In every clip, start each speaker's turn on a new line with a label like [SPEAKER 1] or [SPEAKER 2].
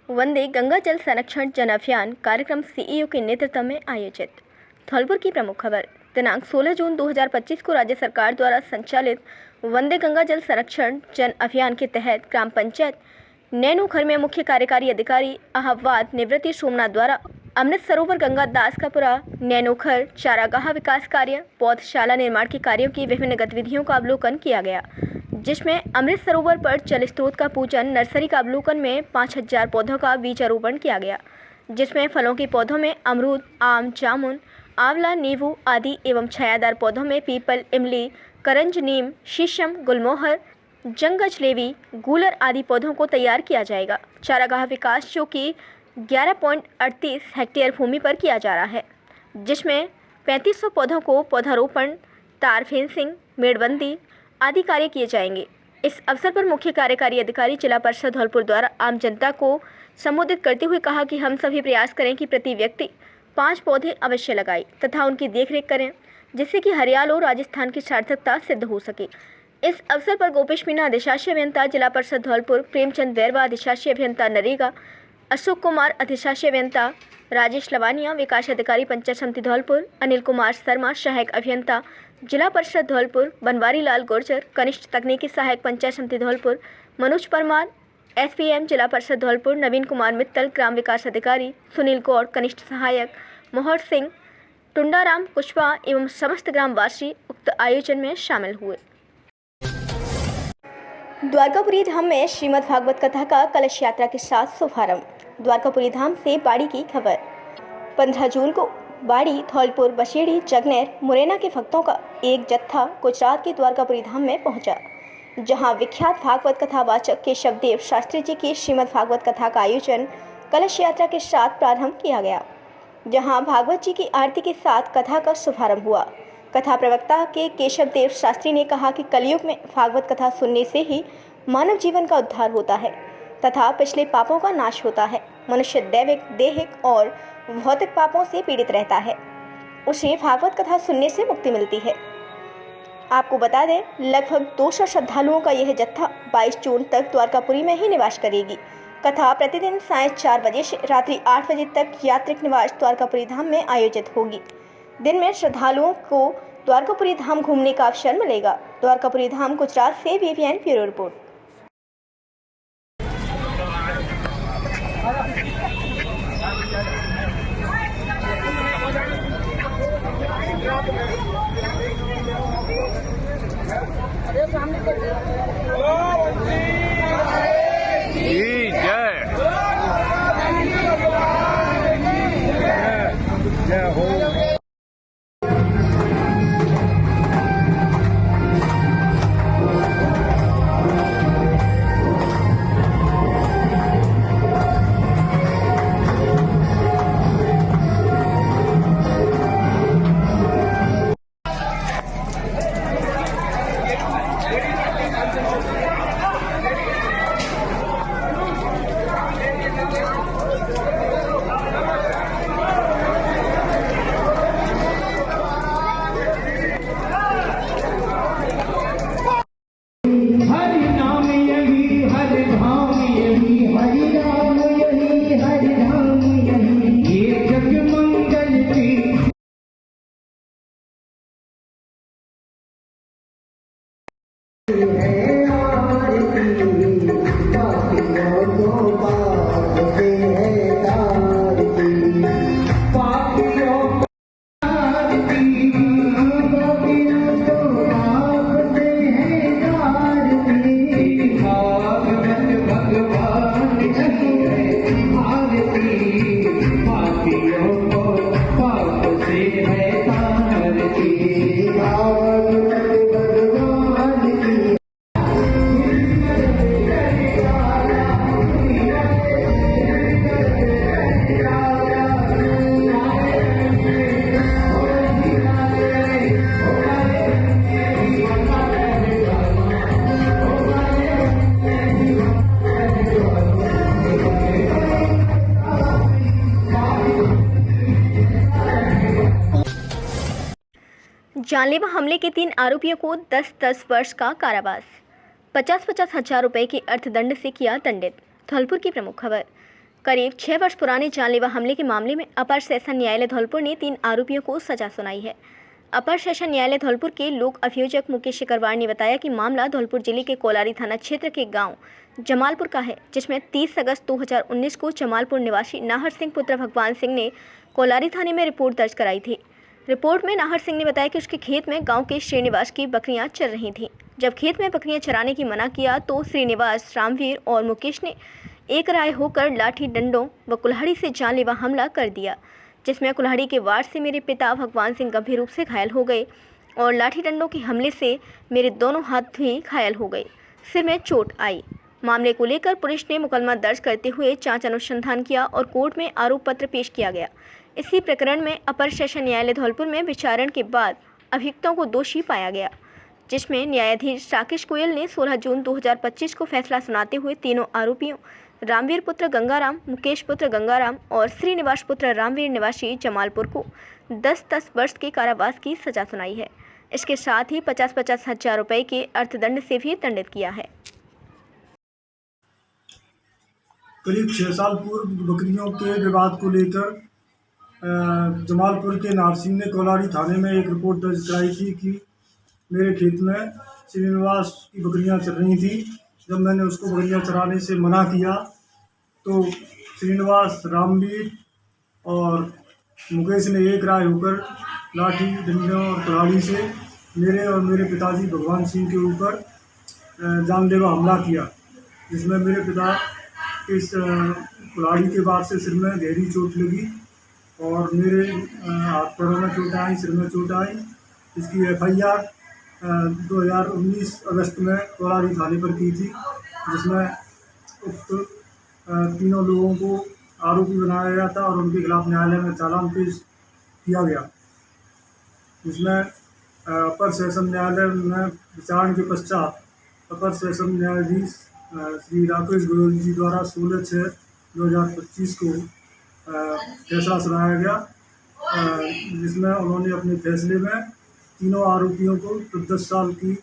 [SPEAKER 1] वंदे गंगा जल संरक्षण जन अभियान कार्यक्रम सीईओ के नेतृत्व में आयोजित। धौलपुर की प्रमुख खबर। दिनांक 16 जून 2025 को राज्य सरकार द्वारा संचालित वंदे गंगा जल संरक्षण जन अभियान के तहत ग्राम पंचायत नैनूखर में मुख्य कार्यकारी अधिकारी अहवाद निवृत्ति सोमनाथ द्वारा अमृत सरोवर गंगा दासकापुरा नैनूखर चारागाह विकास कार्य पौधशाला निर्माण के कार्यों की विभिन्न गतिविधियों का अवलोकन किया गया, जिसमें अमृत सरोवर पर जल स्रोत का पूजन, नर्सरी का अवलोकन में 5000 पौधों का बीजारोपण किया गया, जिसमें फलों के पौधों में अमरूद, आम, जामुन, आंवला, नींबू आदि एवं छायादार पौधों में पीपल, इमली, करंज, नीम, शीशम, गुलमोहर, जंगजलेवी, गूलर आदि पौधों को तैयार किया जाएगा। चारागाह विकास जो कि 11.38 हेक्टेयर भूमि पर किया जा रहा है, जिसमें 3500 पौधों को पौधारोपण, तार फेंसिंग, मेड़बंदी आदि कार्य किए जाएंगे। इस अवसर पर मुख्य कार्यकारी अधिकारी जिला परिषद धौलपुर द्वारा आम जनता को संबोधित करते हुए कहा कि हम सभी प्रयास करें कि प्रति व्यक्ति 5 पौधे अवश्य लगाएं तथा उनकी देखरेख करें, जिससे कि हरियाली और राजस्थान की सार्थकता सिद्ध हो सके। इस अवसर पर गोपेश मीणा अधिशासी अभियंता जिला परिषद धौलपुर, प्रेमचंद बैरवा अधिशासी अभियंता नरेगा, अशोक कुमार अधिशासी अभियंता, राजेश लवानिया विकास अधिकारी पंचायत समिति धौलपुर, अनिल कुमार शर्मा सहायक अभियंता जिला परिषद धौलपुर, बनवारी लाल गुर्जर कनिष्ठ तकनीकी सहायक पंचायत समिति धौलपुर, मनोज परमार एसपीएम जिला परिषद धौलपुर, नवीन कुमार मित्तल ग्राम विकास अधिकारी, सुनील गौड़ कनिष्ठ सहायक, मोहर सिंह, टुंडाराम कुशवाहा एवं समस्त ग्रामवासी उक्त आयोजन में शामिल हुए। द्वारकापुरी धाम में श्रीमद् भागवत कथा का कलश यात्रा के साथ शुभारंभ। द्वारकापुरी धाम से बाड़ी की खबर। 15 जून को बाड़ी, धौलपुर, बशेड़ी, जगनेर, मुरैना के भक्तों का एक जत्था गुजरात के द्वारकापुरी धाम में पहुंचा, जहां विख्यात भागवत कथा वाचक केशवदेव शास्त्री जी की श्रीमद् भागवत कथा का आयोजन कलश यात्रा के साथ प्रारंभ किया गया, जहां भागवत जी की आरती के साथ कथा का शुभारंभ हुआ। कथा प्रवक्ता के केशवदेव शास्त्री ने कहा कि कलयुग में भागवत कथा सुनने से ही मानव जीवन का उद्धार होता है तथा पिछले पापों का नाश होता है। मनुष्य दैविक, देहिक और भौतिक पापों से पीड़ित रहता है, उसे भागवत कथा सुनने से मुक्ति मिलती है। आपको बता दें, लगभग 200 श्रद्धालुओं का यह जत्था 22 जून तक द्वारकापुरी में ही निवास करेगी। कथा प्रतिदिन सायं 4 बजे से रात्रि 8 बजे तक यात्रिक निवास द्वारकापुरी धाम में आयोजित होगी। दिन में श्रद्धालुओं को द्वारकापुरी धाम घूमने का अवसर मिलेगा। द्वारकापुरी धाम गुजरात से वीवीएन ब्यूरो रिपोर्ट। जानलेवा हमले के 3 आरोपियों को 10-10 वर्ष का कारावास, 50-50 हजार रुपए के अर्थदंड से किया दंडित। धौलपुर की प्रमुख खबर। करीब 6 वर्ष पुराने जानलेवा हमले के मामले में अपर सेशन न्यायालय धौलपुर ने 3 आरोपियों को सजा सुनाई है। अपर सेशन न्यायालय धौलपुर के लोक अभियोजक मुकेश शिकरवार ने बताया कि मामला धौलपुर जिले के कोलारी थाना क्षेत्र के गांव जमालपुर का है, जिसमें 30 अगस्त 2019 को जमालपुर निवासी नाहर सिंह पुत्र भगवान सिंह ने कोलारी थाने में रिपोर्ट दर्ज कराई थी। रिपोर्ट में नाहर सिंह ने बताया कि उसके खेत में गांव के श्रीनिवास की बकरियां चर रही थीं। जब खेत में बकरियां चराने की मना किया तो श्रीनिवास, रामवीर और मुकेश ने एक राय होकर लाठी, डंडों व कुल्हाड़ी से जानलेवा हमला कर दिया, जिसमें कुल्हाड़ी के वार से मेरे पिता भगवान सिंह गंभीर रूप से घायल हो गए और लाठी डंडों के हमले से मेरे दोनों हाथ भी घायल हो गए, सिर में चोट आई। मामले को लेकर पुलिस ने मुकदमा दर्ज करते हुए जांच अनुसंधान किया और कोर्ट में आरोप पत्र पेश किया गया। इसी प्रकरण में अपर सेशन न्यायालय धौलपुर में विचारण के बाद अभियुक्तों को दोषी पाया गया, जिसमें न्यायाधीश राकेश गोयल ने 16 जून 2025 को फैसला सुनाते हुए तीनों आरोपियों रामवीर पुत्र गंगाराम, मुकेश पुत्र गंगाराम और श्रीनिवास पुत्र रामवीर निवासी जमालपुर को 10-10 वर्ष के कारावास की सजा सुनाई है। इसके साथ ही 50-50 हजार रुपये के अर्थदंड से भी दंडित किया है।
[SPEAKER 2] करीब 6 साल पूर्व बकरियों के विवाद को लेकर जमालपुर के नाहर सिंह ने कोलारी थाने में एक रिपोर्ट दर्ज कराई थी कि मेरे खेत में श्रीनिवास की बकरियां चल रही थी। जब मैंने उसको बकरियां चराने से मना किया तो श्रीनिवास, रामवीर और मुकेश ने एक राय होकर लाठी, डंडों और कुल्हाड़ी से मेरे और मेरे पिताजी भगवान सिंह के ऊपर जानलेवा हमला किया, जिसमें मेरे पिता इस कुल्हाड़ी के बाद से सिर में गहरी चोट लगी और मेरे हाथ पैरों में चोट आई, सिर में चोट आई। इसकी FIR 2019 अगस्त में कोलारी थाने पर की थी, जिसमें उक्त तीनों लोगों को आरोपी बनाया गया था और उनके खिलाफ न्यायालय में चालान पेश किया गया, जिसमें अपर सेशन न्यायालय में विचारण के पश्चात अपर सेशन न्यायाधीश श्री राकेश गोयल जी द्वारा 16/6/2025 को फैसला सुनाया गया, जिसमें उन्होंने अपने फैसले में तीनों आरोपियों को 10 साल की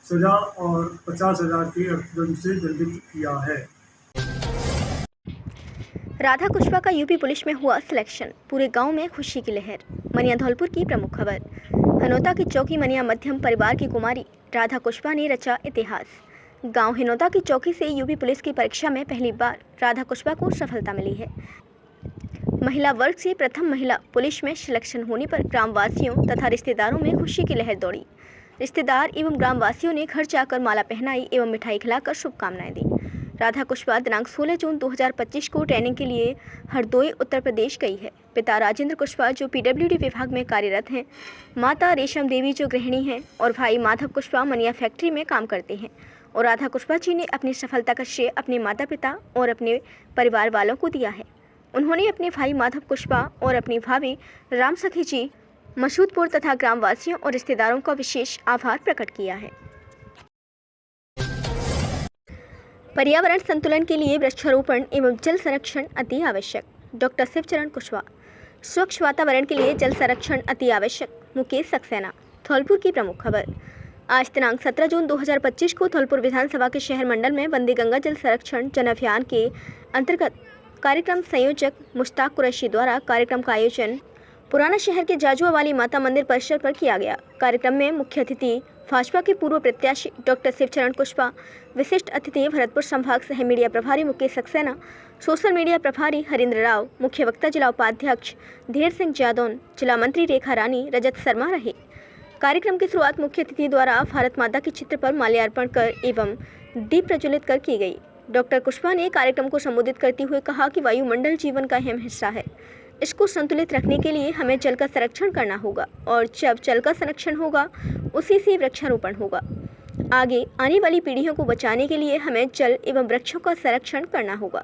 [SPEAKER 2] सजा और 50,000 के अर्थदंड से दंडित किया है।
[SPEAKER 1] राधा कुशवाहा का यूपी पुलिस में हुआ सिलेक्शन, पूरे गांव में खुशी की लहर। मनिया धौलपुर की प्रमुख खबर। हनौता की चौकी मनिया मध्यम परिवार की कुमारी राधा कुशवाहा ने रचा इतिहास। गांव हिनौता की चौकी से यूपी पुलिस की परीक्षा में पहली बार राधा कुशवाहा को सफलता मिली है। महिला वर्ग से प्रथम महिला पुलिस में सिलेक्शन होने पर ग्रामवासियों तथा रिश्तेदारों में खुशी की लहर दौड़ी। रिश्तेदार एवं ग्रामवासियों ने घर जाकर माला पहनाई एवं मिठाई खिलाकर शुभकामनाएं दी। राधा कुशवाहा दिनांक 16 जून 2025 को ट्रेनिंग के लिए हरदोई, उत्तर प्रदेश गई है। पिता राजेंद्र कुशवाहा जो PWD विभाग में कार्यरत हैं, माता रेशम देवी जो गृहिणी हैं और भाई माधव कुशवाहा मनिया फैक्ट्री में काम करते हैं। और राधा कुशवाहा जी ने अपनी सफलता का श्रेय अपने माता पिता और अपने परिवार वालों को दिया है। उन्होंने अपने भाई माधव कुशवाहा और अपनी भाभी राम सखी जी, मसूदपुर तथा ग्रामवासियों और रिश्तेदारों का विशेष आभार प्रकट किया है। पर्यावरण संतुलन के लिए वृक्षारोपण एवं जल संरक्षण अति आवश्यक। डॉक्टर शिवचरण कुशवाहा। स्वच्छ वातावरण के लिए जल संरक्षण अति आवश्यक। मुकेश सक्सेना। धौलपुर की प्रमुख खबर। आज दिनांक 17 जून 2025 को धौलपुर विधानसभा के शहर मंडल में वंदे गंगा जल संरक्षण जन अभियान के अंतर्गत कार्यक्रम संयोजक मुश्ताक कुरैशी द्वारा कार्यक्रम का आयोजन पुराना शहर के जाजुआ वाली माता मंदिर परिसर पर किया गया। कार्यक्रम में मुख्य अतिथि भाजपा के पूर्व प्रत्याशी डॉक्टर शिवचरण कुशवाहा, विशिष्ट अतिथि भरतपुर संभाग सह मीडिया प्रभारी मुकेश सक्सेना, सोशल मीडिया प्रभारी हरिंद्र राव, मुख्य वक्ता जिला उपाध्यक्ष धीर सिंह जादौन, जिला मंत्री रेखा रानी, रजत शर्मा रहे। कार्यक्रम की शुरुआत मुख्य अतिथि द्वारा भारत माता के चित्र पर माल्यार्पण कर एवं दीप प्रज्वलित कर की गई। डॉक्टर कुशवाहा ने कार्यक्रम को संबोधित करते हुए कहा कि वायुमंडल जीवन का अहम हिस्सा है। इसको संतुलित रखने के लिए हमें जल का संरक्षण करना होगा और जब जल का संरक्षण होगा उसी से वृक्षारोपण होगा। आगे आने वाली पीढ़ियों को बचाने के लिए हमें जल एवं वृक्षों का संरक्षण करना होगा।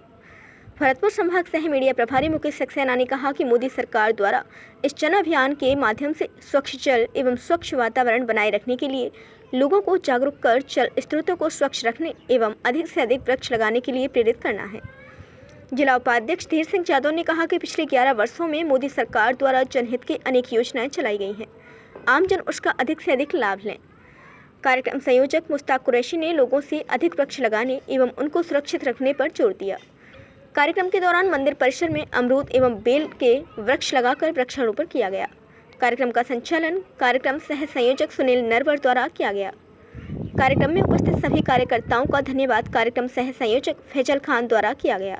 [SPEAKER 1] भरतपुर संभाग सह मीडिया प्रभारी मुकेश सक्सेना ने कहा कि मोदी सरकार द्वारा इस जन अभियान के माध्यम से स्वच्छ जल एवं स्वच्छ वातावरण बनाए रखने के लिए लोगों को जागरूक कर जल स्रोतों को स्वच्छ रखने एवं अधिक से अधिक वृक्ष लगाने के लिए प्रेरित करना है। जिला उपाध्यक्ष धीर सिंह जादौन ने कहा कि पिछले 11 वर्षों में मोदी सरकार द्वारा जनहित के अनेक योजनाएं चलाई गई हैं। आमजन उसका अधिक से अधिक लाभ लें। कार्यक्रम संयोजक मुश्ताक कुरैशी ने लोगों से अधिक वृक्ष लगाने एवं उनको सुरक्षित रखने पर जोर दिया। कार्यक्रम के दौरान मंदिर परिसर में अमरूद एवं बेल के वृक्ष लगाकर वृक्षारोपण किया गया। कार्यक्रम का संचालन कार्यक्रम सह संयोजक सुनील नरवर द्वारा किया गया। कार्यक्रम में उपस्थित सभी कार्यकर्ताओं का धन्यवाद कार्यक्रम सह संयोजक फैजल खान द्वारा किया गया।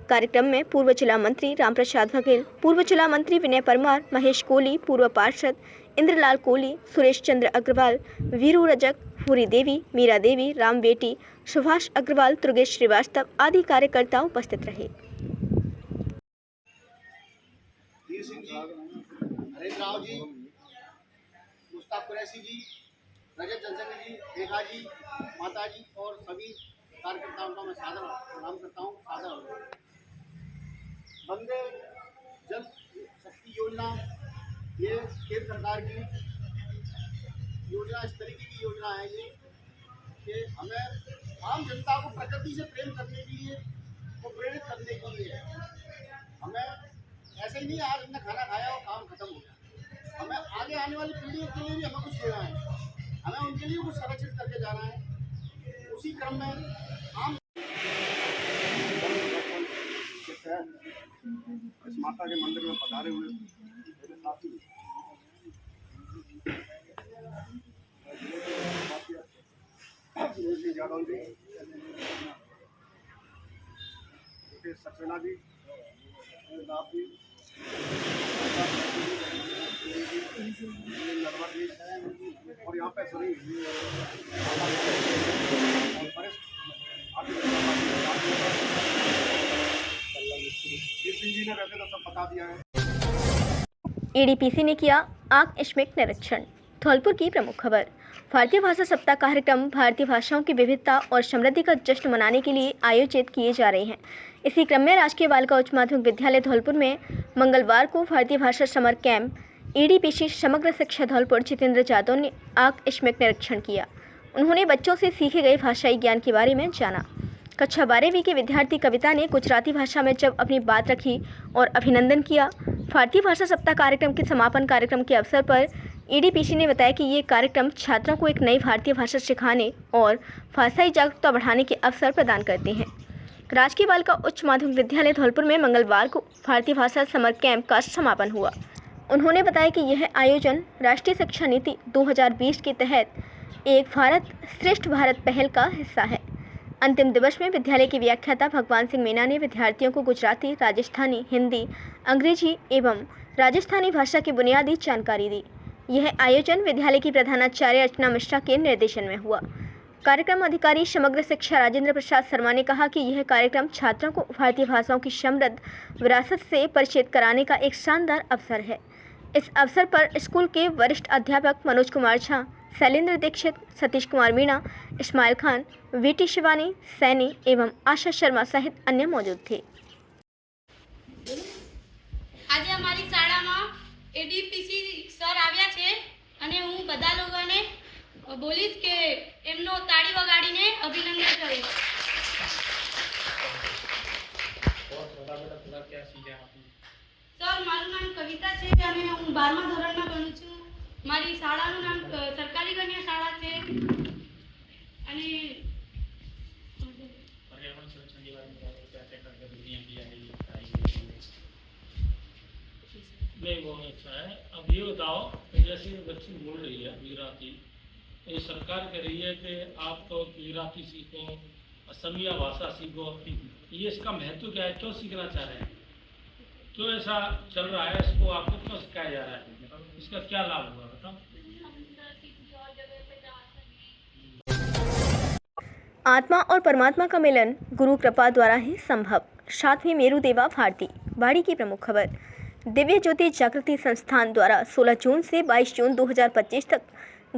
[SPEAKER 1] कार्यक्रम में पूर्व जिला मंत्री रामप्रसाद बघेल, पूर्व जिला मंत्री विनय परमार, महेश कोहली, पूर्व पार्षद इंद्रलाल कोहली, सुरेश चंद्र अग्रवाल, वीरू रजक, पूरी देवी, मीरा देवी, राम बेटी, सुभाष अग्रवाल, दुर्गेश श्रीवास्तव आदि कार्यकर्ता उपस्थित रहे।
[SPEAKER 3] हरेंद्र राव जी, मुस्ताक कुरैशी जी, रजत जनसंघ जी, रेखा जी, माता जी और सभी कार्यकर्ताओं का मैं सादर प्रणाम करता हूँ। सादर वंदे जल शक्ति योजना ये केंद्र सरकार की योजना, इस तरीके की योजना है ये कि हमें आम जनता को प्रकृति से प्रेम करने के लिए वो प्रेरित करने के लिए है। हमें ऐसे ही नहीं आज हमने खाना खाया और काम खत्म हो गया, हमें आगे आने वाली पीढ़ी के लिए भी हमें कुछ देना है, हमें उनके लिए कुछ संरक्षित करके जाना है। उसी क्रम में आम इस माता के मंदिर में पधारे हुए मेरे साथी यादव जी, सक्सेना जी, नरवर जी और यहाँ पे सभी सिंह जी ने वैसे तो सब बता दिया है।
[SPEAKER 1] एडीपीसी ने किया आकस्मिक निरीक्षण। धौलपुर की प्रमुख खबर। भारतीय भाषा सप्ताह कार्यक्रम भारतीय भाषाओं की विविधता और समृद्धि का जश्न मनाने के लिए आयोजित किए जा रहे हैं। इसी क्रम में राजकीय बालिका उच्च माध्यमिक विद्यालय धौलपुर में मंगलवार को भारतीय भाषा समर कैंप एडीपीसी समग्र शिक्षा धौलपुर जितेंद्र जादव ने आकस्मिक निरीक्षण किया। उन्होंने बच्चों से सीखे गए भाषाई ज्ञान के बारे में जाना। कक्षा 12वीं की विद्यार्थी कविता ने गुजराती भाषा में जब अपनी बात रखी और अभिनंदन किया। भारतीय भाषा सप्ताह कार्यक्रम के समापन कार्यक्रम के अवसर पर एडीपीसी ने बताया कि ये कार्यक्रम छात्रों को एक नई भारतीय भाषा सिखाने और भाषाई जागरूकता बढ़ाने के अवसर प्रदान करते हैं। राजकीय बालिका उच्च माध्यमिक विद्यालय धौलपुर में मंगलवार को भारतीय भाषा समर कैंप का समापन हुआ। उन्होंने बताया कि यह आयोजन राष्ट्रीय शिक्षा नीति 2020 के तहत एक भारत श्रेष्ठ भारत पहल का हिस्सा है। अंतिम दिवस में विद्यालय के व्याख्याता भगवान सिंह मीना ने विद्यार्थियों को गुजराती, राजस्थानी, हिंदी, अंग्रेजी एवं राजस्थानी भाषा की बुनियादी जानकारी दी। यह आयोजन विद्यालय की प्रधानाचार्य अर्चना मिश्रा के निर्देशन में हुआ। कार्यक्रम अधिकारी समग्र शिक्षा राजेंद्र प्रसाद शर्मा ने कहा कि यह कार्यक्रम छात्रों को भारतीय भाषाओं की समृद्ध विरासत से परिचित कराने का एक शानदार अवसर है। इस अवसर पर स्कूल के वरिष्ठ अध्यापक मनोज कुमार झा, शैलेंद्र दीक्षित, सतीश कुमार मीणा, इस्माइल खान, वीटी शिवानी, सैनी एवं आशा शर्मा सहित अन्य मौजूद थे।
[SPEAKER 4] आज हमारी शाळाમાં एडीपीसी सर આવ્યા છે અને હું બધા લોકોને બોલીશ કે એમનો તાળી વગાડીને અભિનંદન કરીશ। સર મારું નામ કવિતા છે અને હું 12મા ધોરણમાં ભણું છું। મારી શાળાનું નામ સરકારી કન્યા શાળા છે અને
[SPEAKER 5] पर्यावरण संरक्षण के बारे में क्या क्या गतिविधियाँ की जा रही है? नहीं, बहुत अच्छा है। अब ये बताओ कि जैसे बच्ची बोल रही है गुजराती, ये सरकार कह रही है कि आप तो गुजराती सीखो, असमिया भाषा सीखो, ये इसका महत्व क्या है? क्यों सीखना चाह रहे हैं? क्यों ऐसा चल रहा है? इसको आपको क्यों सिखाया जा रहा है? इसका क्या लाभ होगा बताओ?
[SPEAKER 1] आत्मा और परमात्मा का मिलन गुरु कृपा द्वारा ही संभव। 7वीं मेरू देवा भारती। बाड़ी की प्रमुख खबर। दिव्य ज्योति जागृति संस्थान द्वारा 16 जून से 22 जून 2025 तक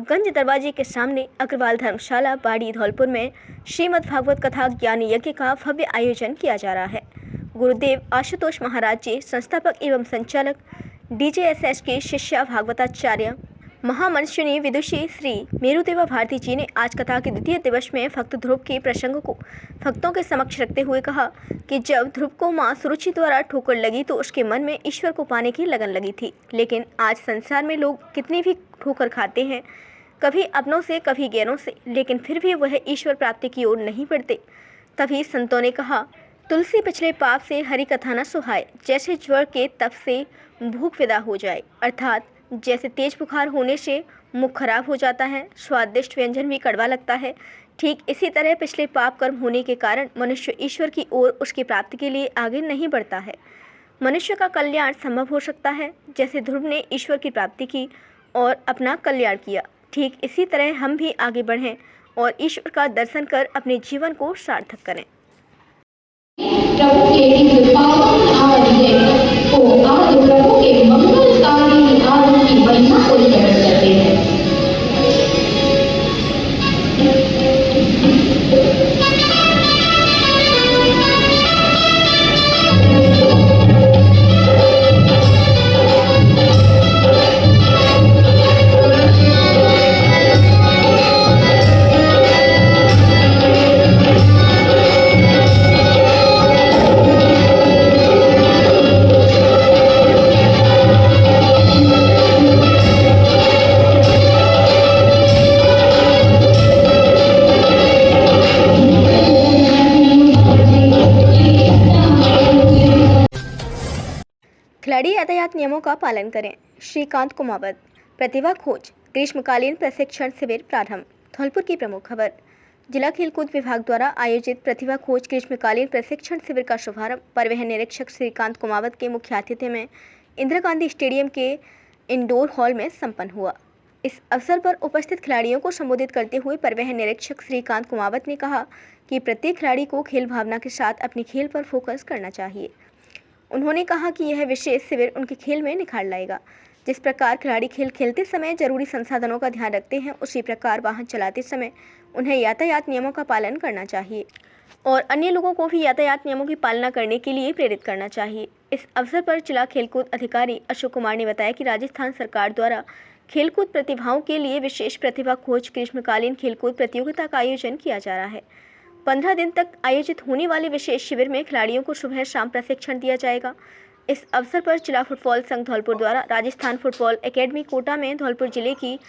[SPEAKER 1] गंज दरवाजे के सामने अग्रवाल धर्मशाला बाड़ी धौलपुर में श्रीमद् भागवत कथा ज्ञान यज्ञ का भव्य आयोजन किया जा रहा है। गुरुदेव आशुतोष महाराज जी, संस्थापक एवं संचालक DJSS के शिष्य भागवताचार्य महामंशुनी विदुषी श्री मेरुदेवा भारती जी ने आज कथा के द्वितीय दिवस में भक्त ध्रुव के प्रसंग को भक्तों के समक्ष रखते हुए कहा कि जब ध्रुव को मां सुरुचि द्वारा ठोकर लगी तो उसके मन में ईश्वर को पाने की लगन लगी थी। लेकिन आज संसार में लोग कितनी भी ठोकर खाते हैं, कभी अपनों से कभी गैरों से, लेकिन फिर भी वह ईश्वर प्राप्ति की ओर नहीं बढ़ते। तभी संतों ने कहा तुलसी पिछले पाप से हरि कथा न सुहाए, जैसे ज्वर के तप से भूख विदा हो जाए, अर्थात जैसे तेज बुखार होने से मुख खराब हो जाता है, स्वादिष्ट व्यंजन भी कड़वा लगता है, ठीक इसी तरह पिछले पाप कर्म होने के कारण मनुष्य ईश्वर की ओर उसकी प्राप्ति के लिए आगे नहीं बढ़ता है। मनुष्य का कल्याण संभव हो सकता है, जैसे ध्रुव ने ईश्वर की प्राप्ति की और अपना कल्याण किया, ठीक इसी तरह हम भी आगे बढ़ें और ईश्वर का दर्शन कर अपने जीवन को सार्थक करें।
[SPEAKER 6] प्रभु के इस पावन आरती को आज प्रभु के मंगलकारी आरती की महिमा को स्मरण करते हैं।
[SPEAKER 1] खिलाड़ी यातायात नियमों का पालन करें। श्रीकांत कुमावत। प्रतिभा खोज ग्रीष्मकालीन प्रशिक्षण शिविर प्रारंभ। धौलपुर की प्रमुख खबर। जिला खेलकूद विभाग द्वारा आयोजित प्रतिभा खोज ग्रीष्मकालीन प्रशिक्षण शिविर का शुभारंभ परिवहन निरीक्षक श्रीकांत कुमावत के मुख्य आतिथ्य में इंदिरा गांधी स्टेडियम के इंडोर हॉल में संपन्न हुआ। इस अवसर पर उपस्थित खिलाड़ियों को संबोधित करते हुए परिवहन निरीक्षक श्रीकांत कुमावत ने कहा कि प्रत्येक खिलाड़ी को खेल भावना के साथ अपने खेल पर फोकस करना चाहिए। उन्होंने कहा कि यह विशेष शिविर उनके खेल में निखार लाएगा। जिस प्रकार खिलाड़ी खेल खेलते समय जरूरी संसाधनों का ध्यान रखते हैं, उसी प्रकार वाहन चलाते समय उन्हें यातायात नियमों का पालन करना चाहिए और अन्य लोगों को भी यातायात नियमों की पालना करने के लिए प्रेरित करना चाहिए। इस अवसर पर जिला खेलकूद अधिकारी अशोक कुमार ने बताया कि राजस्थान सरकार द्वारा खेलकूद प्रतिभाओं के लिए विशेष प्रतिभा खोज ग्रीष्मकालीन खेलकूद प्रतियोगिता का आयोजन किया जा रहा है। 15 दिन तक आयोजित होने वाले विशेष शिविर में खिलाड़ियों को सुबह शाम प्रशिक्षण दिया जाएगा। इस अवसर पर जिला फुटबॉल संघ धौलपुर द्वारा राजस्थान फुटबॉल एकेडमी कोटा में धौलपुर जिले की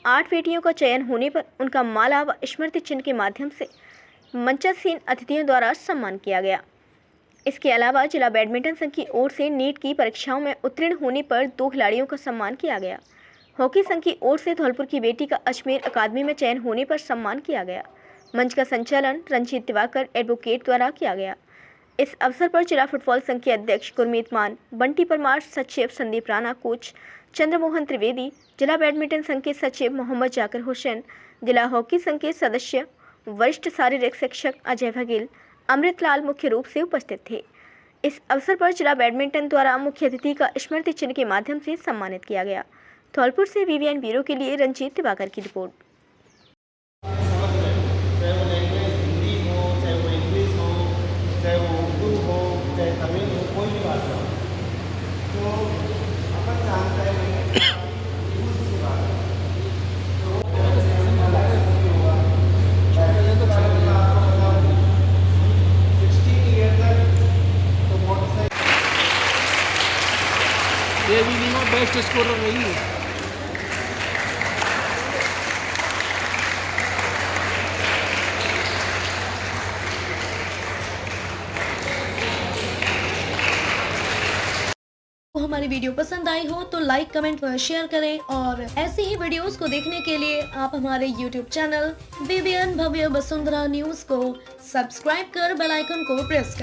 [SPEAKER 1] 8 बेटियों का चयन होने पर उनका माला व स्मृति चिन्ह के माध्यम से मंचासीन अतिथियों द्वारा सम्मान किया गया। इसके अलावा जिला बैडमिंटन संघ की ओर से नीट की परीक्षाओं में उत्तीर्ण होने पर 2 खिलाड़ियों का सम्मान किया गया। हॉकी संघ की ओर से धौलपुर की बेटी का अजमेर अकादमी में चयन होने पर सम्मान किया गया। मंच का संचालन रंजीत दिवाकर एडवोकेट द्वारा किया गया। इस अवसर पर जिला फुटबॉल संघ के अध्यक्ष गुरमीत मान, बंटी परमार, सचिव संदीप राणा, कोच चंद्रमोहन त्रिवेदी, जिला बैडमिंटन संघ के सचिव मोहम्मद जाकिर हुसैन, जिला हॉकी संघ के सदस्य वरिष्ठ शारीरिक शिक्षक अजय बघेल, अमृतलाल मुख्य रूप से उपस्थित थे। इस अवसर पर जिला बैडमिंटन द्वारा मुख्य अतिथि का स्मृति चिन्ह के माध्यम से सम्मानित किया गया। धौलपुर से VVN ब्यूरो के लिए रंजीत दिवाकर की रिपोर्ट।
[SPEAKER 3] चाहे वो लैंग्वेज हिंदी हो, चाहे वो इंग्लिश हो, चाहे वो उर्दू हो, चाहे तमिल हो, कोई भी भाषा हो, तो अपन जानते हैं रूल्स के बारे में। तो आपको बता 16 ईयर तक तो मोटरसाइकिल
[SPEAKER 5] ये भी नहीं बेस्ट स्कोरर रही है।
[SPEAKER 7] हमारी वीडियो पसंद आई हो तो लाइक, कमेंट व शेयर करें और ऐसी ही वीडियोस को देखने के लिए आप हमारे YouTube चैनल VVN भव्य वसुंधरा न्यूज को सब्सक्राइब कर बेल आइकन को प्रेस करें।